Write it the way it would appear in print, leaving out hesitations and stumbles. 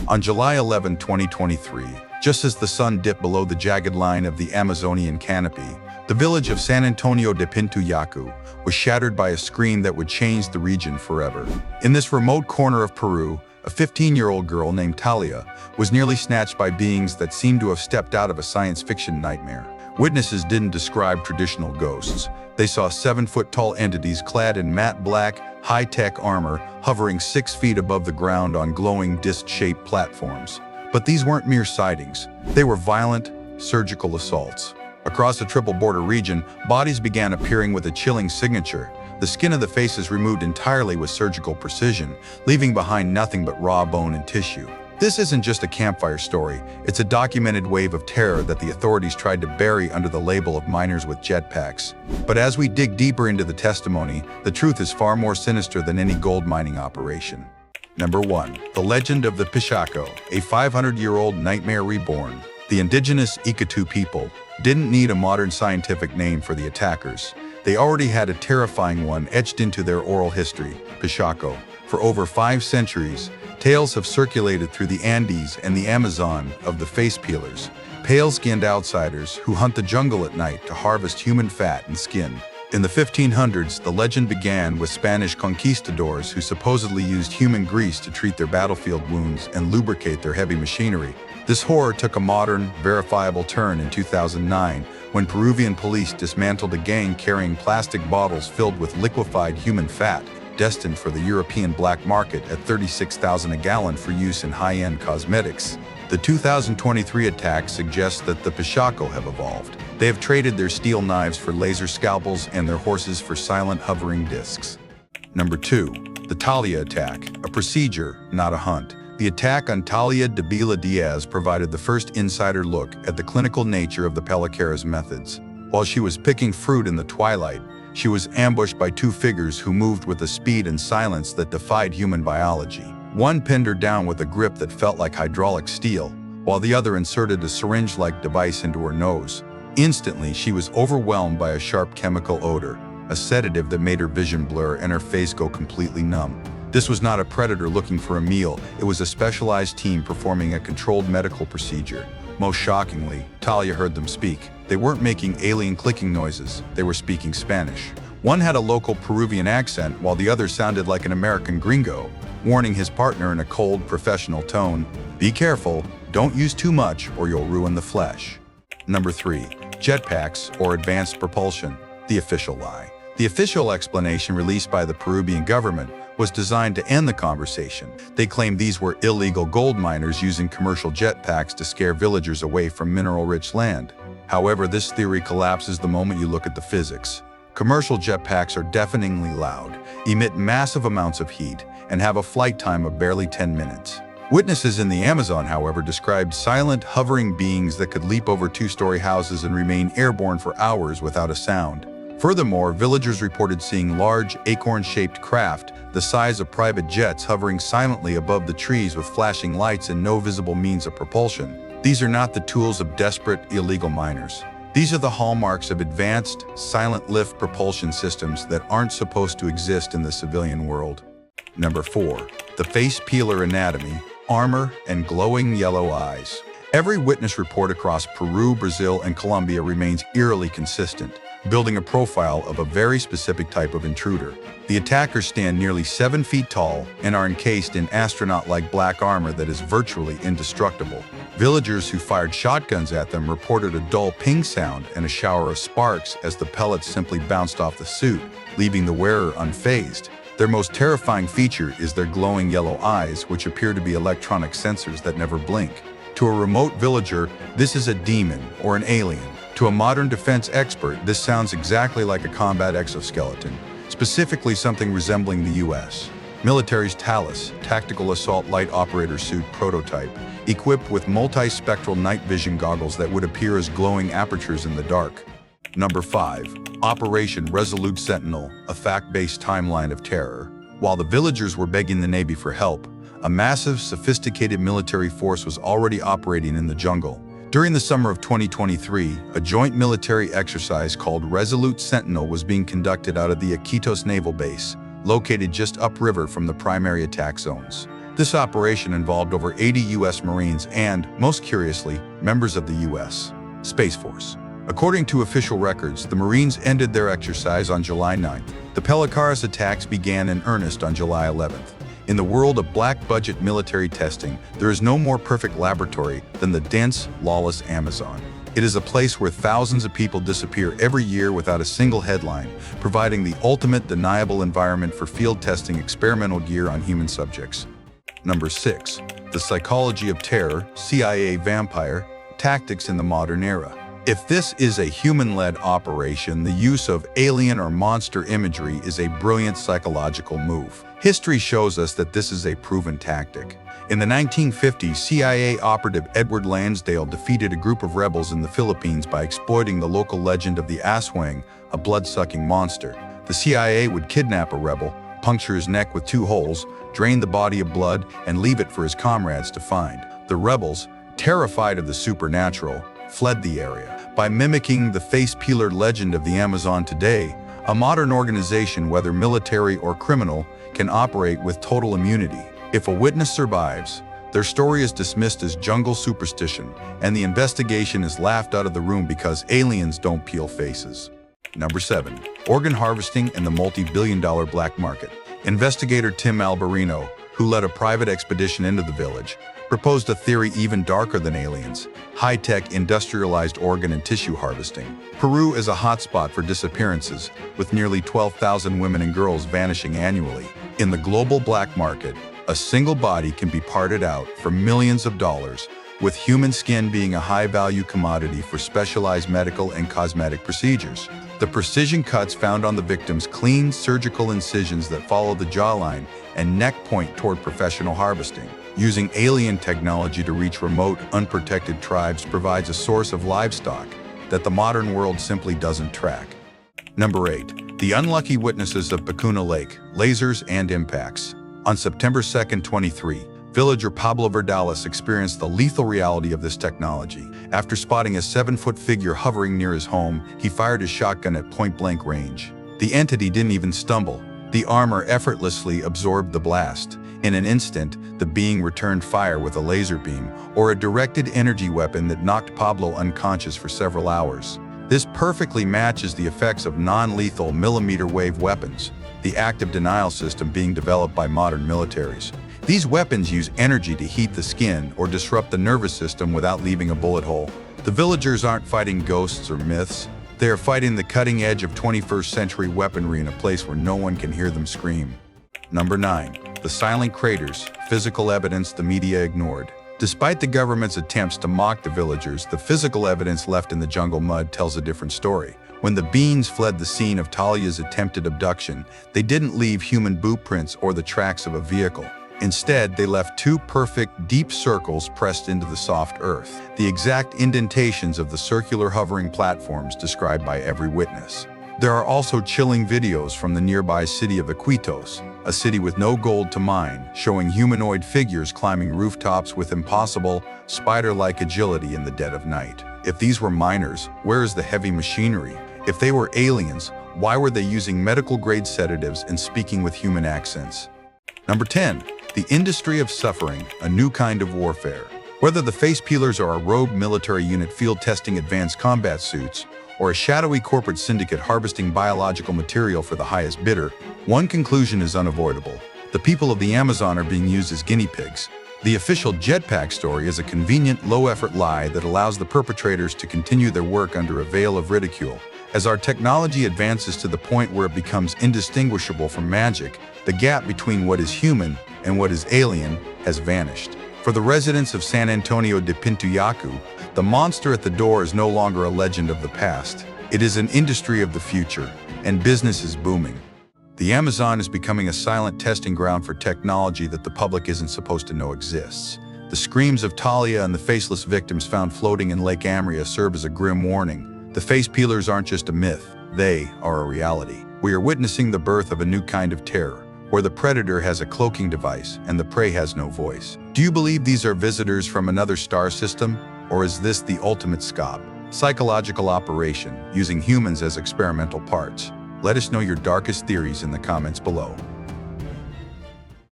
On July 11, 2023, just as the sun dipped below the jagged line of the Amazonian canopy, the village of San Antonio de Pintuyacu was shattered by a scream that would change the region forever. In this remote corner of Peru, a 15-year-old girl named Talia was nearly snatched by beings that seemed to have stepped out of a science fiction nightmare. Witnesses didn't describe traditional ghosts. They saw 7-foot-tall entities clad in matte black, high-tech armor hovering 6 feet above the ground on glowing disc-shaped platforms. But these weren't mere sightings. They were violent, surgical assaults. Across the triple border region, bodies began appearing with a chilling signature. The skin of the faces removed entirely with surgical precision, leaving behind nothing but raw bone and tissue. This isn't just a campfire story, it's a documented wave of terror that the authorities tried to bury under the label of miners with jetpacks. But as we dig deeper into the testimony, the truth is far more sinister than any gold mining operation. Number 1. The Legend of the Pishaco, a 500-year-old nightmare reborn. The indigenous Ikatu people didn't need a modern scientific name for the attackers. They already had a terrifying one etched into their oral history, Pishaco. For over 5 centuries, tales have circulated through the Andes and the Amazon of the face peelers, pale-skinned outsiders who hunt the jungle at night to harvest human fat and skin. In the 1500s, the legend began with Spanish conquistadors who supposedly used human grease to treat their battlefield wounds and lubricate their heavy machinery. This horror took a modern, verifiable turn in 2009 when Peruvian police dismantled a gang carrying plastic bottles filled with liquefied human fat, destined for the European black market at $36,000 a gallon for use in high-end cosmetics. The 2023 attack suggests that the Pishaco have evolved. They have traded their steel knives for laser scalpels and their horses for silent hovering discs. Number 2. The Talia Attack, a procedure, not a hunt. The attack on Talia de Bila Diaz provided the first insider look at the clinical nature of the Pelliceras methods. While she was picking fruit in the twilight, she was ambushed by 2 figures who moved with a speed and silence that defied human biology. One pinned her down with a grip that felt like hydraulic steel, while the other inserted a syringe-like device into her nose. Instantly, she was overwhelmed by a sharp chemical odor, a sedative that made her vision blur and her face go completely numb. This was not a predator looking for a meal, it was a specialized team performing a controlled medical procedure. Most shockingly, Talia heard them speak. They weren't making alien clicking noises, they were speaking Spanish. One had a local Peruvian accent while the other sounded like an American gringo, warning his partner in a cold, professional tone, "Be careful, don't use too much or you'll ruin the flesh." Number 3. Jetpacks or advanced propulsion, the official lie. The official explanation released by the Peruvian government was designed to end the conversation. They claimed these were illegal gold miners using commercial jetpacks to scare villagers away from mineral-rich land. However, this theory collapses the moment you look at the physics. Commercial jetpacks are deafeningly loud, emit massive amounts of heat, and have a flight time of barely 10 minutes. Witnesses in the Amazon, however, described silent, hovering beings that could leap over 2-story houses and remain airborne for hours without a sound. Furthermore, villagers reported seeing large, acorn-shaped craft the size of private jets hovering silently above the trees with flashing lights and no visible means of propulsion. These are not the tools of desperate, illegal miners. These are the hallmarks of advanced, silent lift propulsion systems that aren't supposed to exist in the civilian world. Number 4. The face peeler anatomy, armor, and glowing yellow eyes. Every witness report across Peru, Brazil, and Colombia remains eerily consistent, building a profile of a very specific type of intruder. The attackers stand nearly 7 feet tall and are encased in astronaut-like black armor that is virtually indestructible. Villagers who fired shotguns at them reported a dull ping sound and a shower of sparks as the pellets simply bounced off the suit, leaving the wearer unfazed. Their most terrifying feature is their glowing yellow eyes, which appear to be electronic sensors that never blink. To a remote villager, this is a demon or an alien. To a modern defense expert, this sounds exactly like a combat exoskeleton, specifically something resembling the U.S. military's TALOS, Tactical Assault Light Operator Suit prototype, equipped with multi-spectral night vision goggles that would appear as glowing apertures in the dark. Number 5. Operation Resolute Sentinel, a fact-based timeline of terror. While the villagers were begging the Navy for help, a massive, sophisticated military force was already operating in the jungle. During the summer of 2023, a joint military exercise called Resolute Sentinel was being conducted out of the Iquitos Naval Base, located just upriver from the primary attack zones. This operation involved over 80 U.S. Marines and, most curiously, members of the U.S. Space Force. According to official records, the Marines ended their exercise on July 9th. The Talia attacks began in earnest on July 11th. In the world of black-budget military testing, there is no more perfect laboratory than the dense, lawless Amazon. It is a place where thousands of people disappear every year without a single headline, providing the ultimate deniable environment for field testing experimental gear on human subjects. Number 6. The Psychology of Terror, CIA Vampire, Tactics in the Modern Era. If this is a human-led operation, the use of alien or monster imagery is a brilliant psychological move. History shows us that this is a proven tactic. In the 1950s, CIA operative Edward Lansdale defeated a group of rebels in the Philippines by exploiting the local legend of the Aswang, a blood-sucking monster. The CIA would kidnap a rebel, puncture his neck with 2 holes, drain the body of blood, and leave it for his comrades to find. The rebels, terrified of the supernatural, fled the area. By mimicking the face-peeler legend of the Amazon today, a modern organization, whether military or criminal, can operate with total immunity. If a witness survives, their story is dismissed as jungle superstition, and the investigation is laughed out of the room because aliens don't peel faces. Number 7. Organ harvesting and the multi-billion-dollar black market. Investigator Tim Alberino, who led a private expedition into the village, proposed a theory even darker than aliens: high-tech industrialized organ and tissue harvesting. Peru is a hotspot for disappearances, with nearly 12,000 women and girls vanishing annually. In the global black market, a single body can be parted out for millions of dollars, with human skin being a high-value commodity for specialized medical and cosmetic procedures. The precision cuts found on the victims clean surgical incisions that follow the jawline and neck point toward professional harvesting. Using alien technology to reach remote, unprotected tribes provides a source of livestock that the modern world simply doesn't track. Number 8. The unlucky witnesses of Pacuna Lake, lasers and impacts. On September 2, 2023, villager Pablo Verdalis experienced the lethal reality of this technology. After spotting a 7-foot figure hovering near his home, he fired his shotgun at point-blank range. The entity didn't even stumble. The armor effortlessly absorbed the blast. In an instant, the being returned fire with a laser beam or a directed energy weapon that knocked Pablo unconscious for several hours. This perfectly matches the effects of non-lethal millimeter-wave weapons, the active denial system being developed by modern militaries. These weapons use energy to heat the skin or disrupt the nervous system without leaving a bullet hole. The villagers aren't fighting ghosts or myths. They are fighting the cutting edge of 21st century weaponry in a place where no one can hear them scream. Number 9. The silent craters, physical evidence the media ignored. Despite the government's attempts to mock the villagers, the physical evidence left in the jungle mud tells a different story. When the beings fled the scene of Talia's attempted abduction, they didn't leave human boot prints or the tracks of a vehicle. Instead, they left 2 perfect, deep circles pressed into the soft earth, the exact indentations of the circular hovering platforms described by every witness. There are also chilling videos from the nearby city of Iquitos, a city with no gold to mine, showing humanoid figures climbing rooftops with impossible, spider-like agility in the dead of night. If these were miners, where is the heavy machinery? If they were aliens, why were they using medical-grade sedatives and speaking with human accents? Number 10. The industry of suffering, a new kind of warfare. Whether the face peelers are a rogue military unit field testing advanced combat suits, or a shadowy corporate syndicate harvesting biological material for the highest bidder, one conclusion is unavoidable. The people of the Amazon are being used as guinea pigs. The official Jetpack story is a convenient, low-effort lie that allows the perpetrators to continue their work under a veil of ridicule. As our technology advances to the point where it becomes indistinguishable from magic, the gap between what is human and what is alien has vanished. For the residents of San Antonio de Pintuyacu, the monster at the door is no longer a legend of the past. It is an industry of the future, and business is booming. The Amazon is becoming a silent testing ground for technology that the public isn't supposed to know exists. The screams of Talia and the faceless victims found floating in Lake Amria serve as a grim warning. The face peelers aren't just a myth, they are a reality. We are witnessing the birth of a new kind of terror, where the predator has a cloaking device and the prey has no voice. Do you believe these are visitors from another star system? Or is this the ultimate SCOP? Psychological operation, using humans as experimental parts? Let us know your darkest theories in the comments below.